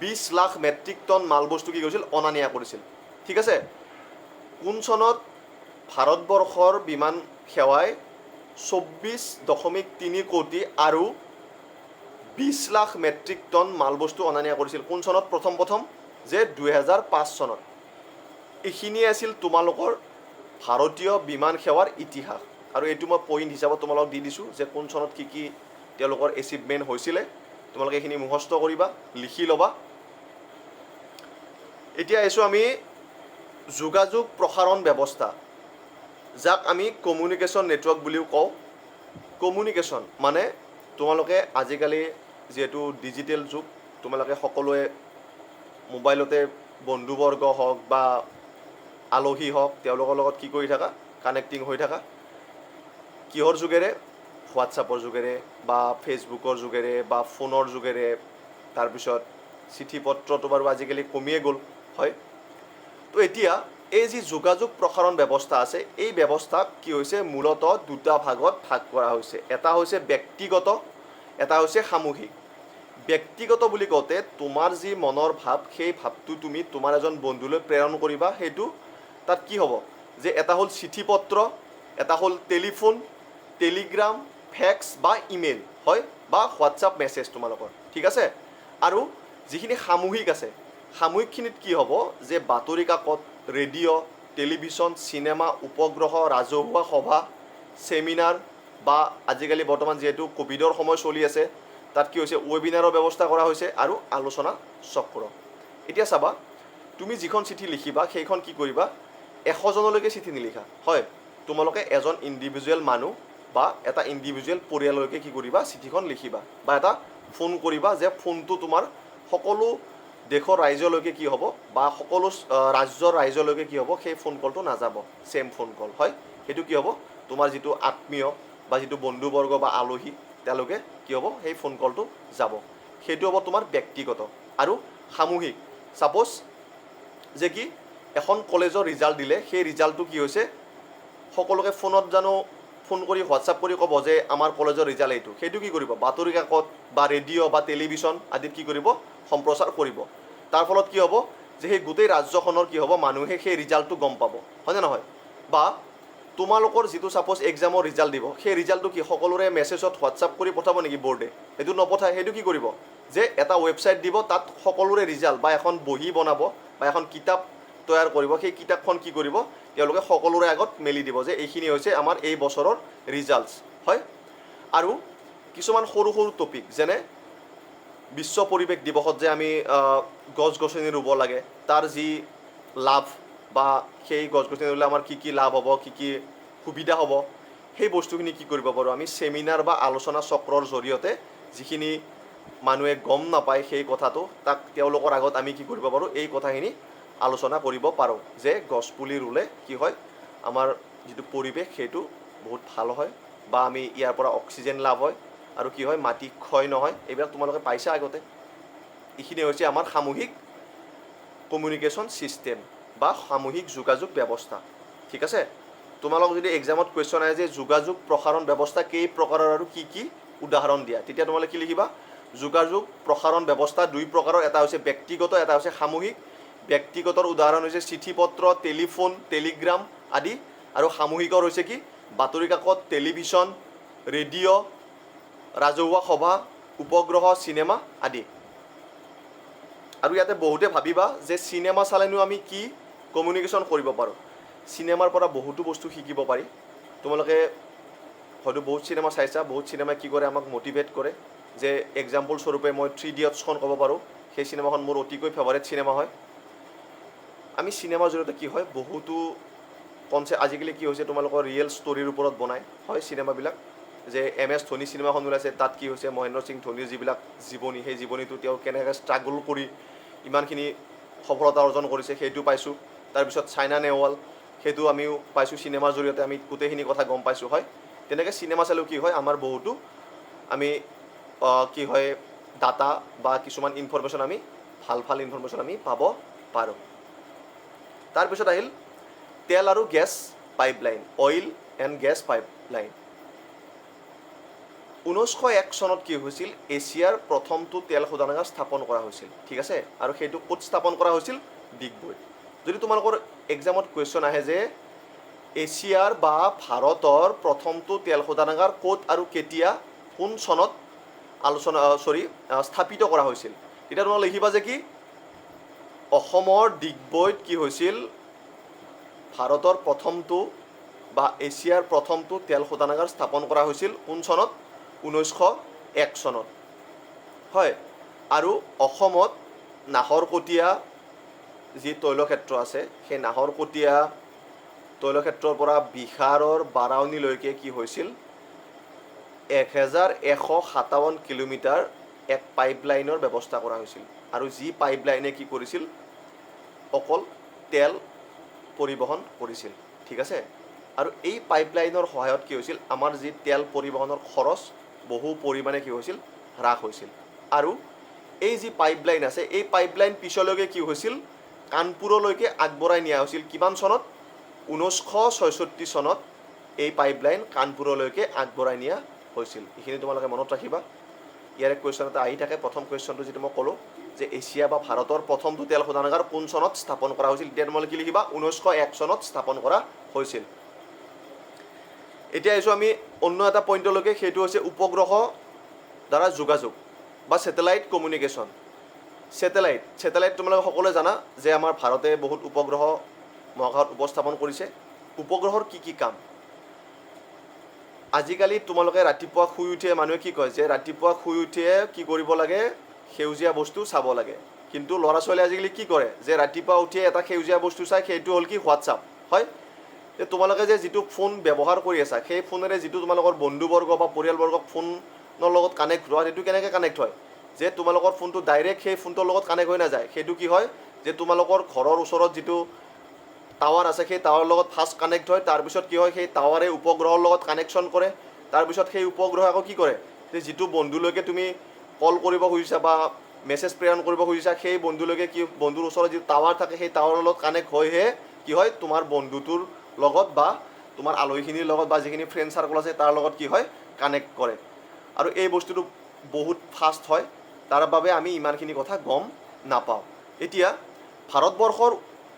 S1: 20 লাখ মেট্ৰিক টন মালবস্তু কি কৰিছিল, অনা নিয়া কৰিছিল, ঠিক আছে। কোন চনত ভাৰতবৰ্ষৰ বিমান সেৱাই 24.3 কোটি আৰু 20 লাখ মেট্ৰিক টন মালবস্তু অনা নিয়া কৰিছিল। কোন চনত, প্ৰথম যে 2005 চনত। এইখিনিয়ে আছিল তোমালোকৰ ভাৰতীয় বিমান সেৱাৰ ইতিহাস। আৰু এইটো মই পইণ্ট হিচাপত তোমালোকক দি দিছোঁ যে কোন চনত কি কি তেওঁলোকৰ এচিভমেণ্ট হৈছিলে। তোমালোকে এইখিনি মুখস্থ কৰিবা, লিখি ল'বা। এতিয়া আহিছোঁ আমি যোগাযোগ প্ৰসাৰণ ব্যৱস্থা, যাক আমি কমিউনিকেশ্যন নেটৱৰ্ক বুলিও কওঁ। কমিউনিকেশ্যন মানে তোমালোকে আজিকালি যিহেতু ডিজিটেল যুগ, তোমালোকে সকলোৱে মোবাইলতে বন্ধুবৰ্গ হওক বা আলহী হওক তেওঁলোকৰ লগত কি কৰি থাকা, কানেক্টিং হৈ থাকা। কিহৰ যোগেৰে, হোৱাটছআপৰ যোগেৰে বা ফেচবুকৰ যোগেৰে বা ফোনৰ যোগেৰে। তাৰপিছত চিঠি পত্ৰটো বাৰু আজিকালি কমিয়ে গ'ল, হয়। তো এতিয়া এই যি যোগাযোগ প্ৰসাৰণ ব্যৱস্থা আছে এই ব্যৱস্থাক কি হৈছে, মূলতঃ দুটা ভাগত ভাগ কৰা হৈছে। এটা হৈছে ব্যক্তিগত, এটা হৈছে সামূহিক। ব্যক্তিগত বুলি কওঁতে তোমাৰ যি মনৰ ভাৱ সেই ভাৱটো তুমি তোমাৰ এজন বন্ধুলৈ প্ৰেৰণ কৰিবা। সেইটো তাত কি হ'ব, যে এটা হ'ল চিঠি পত্ৰ, এটা হ'ল টেলিফোন, টেলিগ্ৰাম, ফেক্স বা ইমেইল হয় বা হোৱাটছআপ মেছেজ তোমালোকৰ, ঠিক আছে। আৰু যিখিনি সামূহিক আছে, সামূহিকখিনিত কি হ'ব যে বাতৰি কাকত, ৰেডিঅ', টেলিভিশ্যন, চিনেমা, উপগ্ৰহ, ৰাজহুৱা সভা, ছেমিনাৰ বা আজিকালি বৰ্তমান যিহেতু ক'ভিডৰ সময় চলি আছে, তাত কি হৈছে ৱেবিনাৰৰ ব্যৱস্থা কৰা হৈছে আৰু আলোচনা চক্ৰ। এতিয়া চাবা, তুমি যিখন চিঠি লিখিবা সেইখন কি কৰিবা, 100 জনলৈকে চিঠি নিলিখা, হয়। তোমালোকে এজন ইণ্ডিভিজুৱেল মানুহ বা এটা ইণ্ডিভিজুৱেল পৰিয়াললৈকে কি কৰিবা, চিঠিখন লিখিবা বা এটা ফোন কৰিবা, যে ফোনটো তোমাৰ সকলো দেশৰ ৰাইজলৈকে কি হ'ব বা সকলো ৰাজ্যৰ ৰাইজলৈকে কি হ'ব, সেই ফোন কলটো নাযাব, ছেম ফোন কল, হয়। সেইটো কি হ'ব, তোমাৰ যিটো আত্মীয় বা যিটো বন্ধুবৰ্গ বা আলহী, তেওঁলোকে কি হ'ব, সেই ফোন কলটো যাব। সেইটো হ'ব তোমাৰ ব্যক্তিগত। আৰু সামূহিক, ছাপ'জ যে কি এখন কলেজৰ ৰিজাল্ট দিলে, সেই ৰিজাল্টটো কি হৈছে, সকলোকে ফোনত জানো ফোন কৰি হোৱাটছআপ কৰি ক'ব যে আমাৰ কলেজৰ ৰিজাল্ট এইটো, সেইটো কি কৰিব, বাতৰি কাকত বা ৰেডিঅ' বা টেলিভিশ্যন আদিত কি কৰিব, সম্প্ৰচাৰ কৰিব। তাৰ ফলত কি হ'ব, যে সেই গোটেই ৰাজ্যখনৰ কি হ'ব, মানুহে সেই ৰিজাল্টটো গম পাব, হয়নে নহয়। বা তোমালোকৰ যিটো ছাপ'জ এক্সামৰ ৰিজাল্ট দিব, সেই ৰিজাল্টটো কি সকলোৰে মেছেজত হোৱাটছআপ কৰি পঠাব নেকি বৰ্ডে, সেইটো নপঠায়। সেইটো কি কৰিব, যে এটা ৱেবছাইট দিব, তাত সকলোৰে ৰিজাল্ট বা এখন বহী বনাব বা এখন কিতাপ তৈয়াৰ কৰিব। সেই কিতাপখন কি কৰিব, তেওঁলোকে সকলোৰে আগত মেলি দিব যে এইখিনি হৈছে আমাৰ এই বছৰৰ ৰিজাল্টছ, হয়। আৰু কিছুমান সৰু সৰু টপিক, যেনে বিশ্ব পৰিৱেশ দিৱসত যে আমি গছ গছনি ৰুব লাগে, তাৰ যি লাভ বা সেই গছ গছনি ৰুলে আমাৰ কি কি লাভ হ'ব, কি কি সুবিধা হ'ব, সেই বস্তুখিনি কি কৰিব পাৰোঁ আমি, ছেমিনাৰ বা আলোচনা চক্ৰৰ জৰিয়তে যিখিনি মানুহে গম নাপায় সেই কথাটো, তাক তেওঁলোকৰ আগত আমি কি কৰিব পাৰোঁ, এই কথাখিনি আলোচনা কৰিব পাৰোঁ, যে গছপুলি ৰুলে কি হয়, আমাৰ যিটো পৰিৱেশ সেইটো বহুত ভাল হয় বা আমি ইয়াৰ পৰা অক্সিজেন লাভ হয় আৰু কি হয়, মাটি ক্ষয় নহয়। এইবিলাক তোমালোকে পাইছা আগতে। এইখিনি হৈছে আমাৰ সামূহিক কমিউনিকেশ্যন ছিষ্টেম বা সামূহিক যোগাযোগ ব্যৱস্থা, ঠিক আছে। তোমালোক যদি এক্সামত কুৱেশ্যন আহে যে যোগাযোগ প্ৰসাৰণ ব্যৱস্থা কেই প্ৰকাৰৰ আৰু কি কি উদাহৰণ দিয়া, তেতিয়া তোমালোকে কি লিখিবা, যোগাযোগ প্ৰসাৰণ ব্যৱস্থা 2 প্ৰকাৰৰ, এটা হৈছে ব্যক্তিগত, এটা হৈছে সামূহিক। ব্যক্তিগতৰ উদাহৰণ হৈছে চিঠি পত্ৰ, টেলিফোন, টেলিগ্ৰাম আদি। আৰু সামূহিকৰ হৈছে কি, বাতৰি কাকত, টেলিভিশ্যন, ৰেডিঅ', ৰাজহুৱা সভা, উপগ্ৰহ, চিনেমা আদি। আৰু ইয়াতে বহুতে ভাবিবা যে চিনেমা চালেনো আমি কি কমিউনিকেশ্যন কৰিব পাৰোঁ। চিনেমাৰ পৰা বহুতো বস্তু শিকিব পাৰি। তোমালোকে হয়তো বহুত চিনেমা চাইছা, বহুত চিনেমাই কি কৰে, আমাক মটিভেট কৰে। যে এক্সাম্পল স্বৰূপে মই 3 ইডিয়টছখন ক'ব পাৰোঁ। সেই চিনেমাখন মোৰ অতিকৈ ফেভাৰেট চিনেমা হয়। আমি চিনেমাৰ জৰিয়তে কি হয়, বহুতো কনচেপ্ট আজিকালি কি হৈছে, তোমালোকৰ ৰিয়েল ষ্টৰীৰ ওপৰত বনায় হয় চিনেমাবিলাক। যে MS ধোনী চিনেমাখন ওলাইছে, তাত কি হৈছে, মহেন্দ্ৰ সিং ধোনীৰ যিবিলাক জীৱনী, সেই জীৱনীটো তেওঁ কেনেকৈ ষ্ট্ৰাগল কৰি ইমানখিনি সফলতা অৰ্জন কৰিছে সেইটো পাইছোঁ। তাৰপিছত চাইনা নেহৱাল, সেইটো আমিও পাইছোঁ চিনেমাৰ জৰিয়তে, আমি গোটেইখিনি কথা গম পাইছোঁ, হয়। তেনেকৈ চিনেমা চালেও কি হয়, আমাৰ বহুতো আমি কি হয়, ডাটা বা কিছুমান ইনফৰমেশ্যন আমি ভাল ইনফৰমেশ্যন আমি পাব পাৰোঁ। তাৰপিছত আহিল তেল আৰু gas pipeline, oil and gas pipeline. 1901 চনত কি হৈছিল, এছিয়াৰ প্ৰথমটো তেল শোধনাগাৰ স্থাপন কৰা হৈছিল, ঠিক আছে। আৰু সেইটো ক'ত স্থাপন কৰা হৈছিল, ডিগবৈত। যদি তোমালোকৰ এক্সামত কুৱেশ্যন আহে যে এছিয়াৰ বা ভাৰতৰ প্ৰথমটো তেল শোধনাগাৰ ক'ত আৰু কেতিয়া, কোন চনত স্থাপিত কৰা হৈছিল, তেতিয়া তোমালোকে লিখিবা যে কি, অসমৰ ডিগবৈত কি হৈছিল, ভাৰতৰ প্ৰথমটো বা এছিয়াৰ প্ৰথমটো তেল শোধনাগাৰ স্থাপন কৰা হৈছিল কোন চনত, 1901 চনত, হয়। আৰু অসমত নাহৰকটীয়া যি তৈলক্ষেত্ৰ আছে, সেই নাহৰকটীয়া তৈলক্ষেত্ৰৰ পৰা বিহাৰৰ বাৰাউনীলৈকে কি হৈছিল, 1157 কিলোমিটাৰ এক পাইপলাইনৰ ব্যৱস্থা কৰা হৈছিল। আৰু যি পাইপলাইনে কি কৰিছিল, অকল তেল পৰিবহণ কৰিছিল, ঠিক আছে। আৰু এই পাইপলাইনৰ সহায়ত কি হৈছিল, আমাৰ যি তেল পৰিবহণৰ খৰচ বহু পৰিমাণে কি হৈছিল, হ্ৰাস হৈছিল। আৰু এই যি পাইপলাইন আছে, এই পাইপলাইন পিছলৈকে কি হৈছিল, কানপুৰলৈকে আগবঢ়াই নিয়া হৈছিল। কিমান চনত, 1966 চনত এই পাইপলাইন কানপুৰলৈকে আগবঢ়াই নিয়া হৈছিল। এইখিনি তোমালোকে মনত ৰাখিবা। ইয়াৰে কুৱেশ্যন এটা আহি থাকে। প্ৰথম কুৱেশ্যনটো যিটো মই ক'লোঁ যে এছিয়া বা ভাৰতৰ প্ৰথমটো তেল শোধনাগাৰ কোন চনত স্থাপন কৰা হৈছিল, এতিয়া তোমালোকে কি লিখিবা, 1901 চনত স্থাপন কৰা হৈছিল। এতিয়া আহিছোঁ আমি অন্য এটা পইণ্টলৈকে, সেইটো হৈছে উপগ্ৰহ দ্বাৰা যোগাযোগ বা ছেটেলাইট কমিউনিকেশ্যন। ছেটেলাইট তোমালোকে সকলোৱে জানা যে আমাৰ ভাৰতে বহুত উপগ্ৰহ মহাকাশত উপস্থাপন কৰিছে। উপগ্ৰহৰ কি কি কাম? আজিকালি তোমালোকে ৰাতিপুৱা শুই উঠিয়ে মানুহে কি কয় যে ৰাতিপুৱা শুই উঠিয়ে কি কৰিব লাগে? সেউজীয়া বস্তু চাব লাগে। কিন্তু ল'ৰা ছোৱালীয়ে আজিকালি কি কৰে যে ৰাতিপুৱা উঠিয়ে এটা সেউজীয়া বস্তু চায়, সেইটো হ'ল কি? হোৱাটছআপ, হয়? যে তোমালোকে যে যিটো ফোন ব্যৱহাৰ কৰি আছা, সেই ফোনেৰে যিটো তোমালোকৰ বন্ধুবৰ্গ বা পৰিয়ালবৰ্গক ফোনৰ লগত কানেক্ট হোৱা, সেইটো কেনেকৈ কানেক্ট হয়? যে তোমালোকৰ ফোনটো ডাইৰেক্ট সেই ফোনটোৰ লগত কানেক্ট হৈ নাযায়। সেইটো কি হয়? যে তোমালোকৰ ঘৰৰ ওচৰত যিটো টাৱাৰ আছে, সেই টাৱাৰৰ লগত ফাৰ্ষ্ট কানেক্ট হয়। তাৰপিছত কি হয়? সেই টাৱাৰে উপগ্ৰহৰ লগত কানেকশ্যন কৰে। তাৰপিছত সেই উপগ্ৰহে আকৌ কি কৰে? যে যিটো বন্ধুলৈকে তুমি কল কৰিব খুজিছা বা মেছেজ প্ৰেৰণ কৰিব খুজিছা, সেই বন্ধুলৈকে কি, বন্ধুৰ ওচৰত যিটো টাৱাৰ থাকে, সেই টাৱাৰৰ লগত কানেক্ট হৈহে কি হয়? তোমাৰ বন্ধুটোৰ লগত বা তোমাৰ আলহীখিনিৰ লগত বা যিখিনি ফ্ৰেণ্ড চাৰ্কল আছে তাৰ লগত কি হয়? কানেক্ট কৰে। আৰু এই বস্তুটো বহুত ফাষ্ট হয়, তাৰ বাবে আমি ইমানখিনি কথা গম নাপাওঁ। এতিয়া ভাৰতবৰ্ষৰ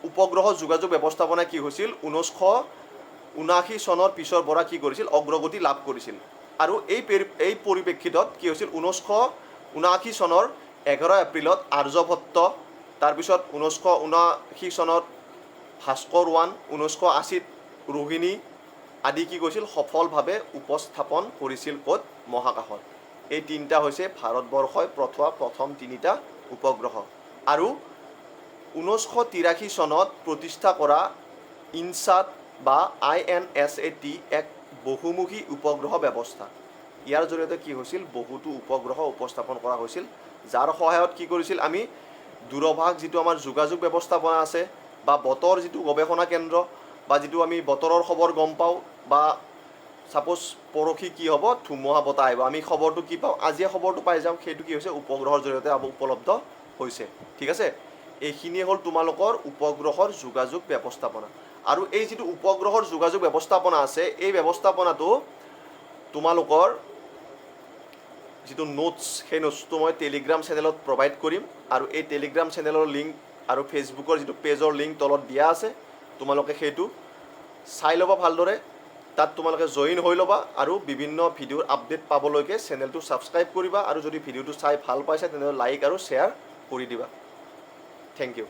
S1: উপগ্ৰহ যোগাযোগ ব্যৱস্থাপনা কি হৈছিল? 1979 চনৰ পিছৰ পৰা কি কৰিছিল? অগ্ৰগতি লাভ কৰিছিল। আৰু এই পৰিপ্ৰেক্ষিতত কি হৈছিল? 1979 চনৰ 11 এপ্ৰিলত আৰ্যভট্ট, তাৰপিছত 1979 চনত ভাস্কৰ 1, 1980ত ৰোহিণী আদি কি কৰিছিল? সফলভাৱে উপস্থাপন কৰিছিল ক'ত? মহাকাশত। এই তিনিটা হৈছে ভাৰতবৰ্ষই প্ৰথম তিনিটা উপগ্ৰহ। আৰু 1983 চনত প্ৰতিষ্ঠা কৰা ইনচাট বা INSAT এক বহুমুখী উপগ্ৰহ ব্যৱস্থা। ইয়াৰ জৰিয়তে কি হৈছিল? বহুতো উপগ্ৰহ উপস্থাপন কৰা হৈছিল, যাৰ সহায়ত কি কৰিছিল? আমি দূৰভাষ যিটো আমাৰ যোগাযোগ ব্যৱস্থাপনা আছে বা বতৰ যিটো গৱেষণা কেন্দ্ৰ বা যিটো আমি বতৰৰ খবৰ গম পাওঁ, বা ছাপ'জ পৰহি কি হ'ব? ধুমুহা বতাহ আহিব, আমি খবৰটো কি পাওঁ? আজিয়ে খবৰটো পাই যাওঁ। সেইটো কি হৈছে? উপগ্ৰহৰ জৰিয়তে উপলব্ধ হৈছে। ঠিক আছে? এইখিনিয়ে হ'ল তোমালোকৰ উপগ্ৰহৰ যোগাযোগ ব্যৱস্থাপনা। আৰু এই যিটো উপগ্ৰহৰ যোগাযোগ ব্যৱস্থাপনা আছে, এই ব্যৱস্থাপনাটো তোমালোকৰ যিটো নোটছ, সেই নোটছটো মই টেলিগ্ৰাম চেনেলত প্ৰভাইড কৰিম। আৰু এই টেলিগ্ৰাম চেনেলৰ লিংক আৰু ফেচবুকৰ যিটো পেজৰ লিংক তলত দিয়া আছে, তোমালোকে সেইটো চাই ল'বা ভালদৰে। তাত তোমালোকে জইন হৈ ল'বা আৰু বিভিন্ন ভিডিঅ'ৰ আপডেট পাবলৈকে চেনেলটো ছাবস্ক্ৰাইব কৰিবা। আৰু যদি ভিডিঅ'টো চাই ভাল পাইছা তেনেহ'লে লাইক আৰু শ্বেয়াৰ কৰি দিবা। Thank U.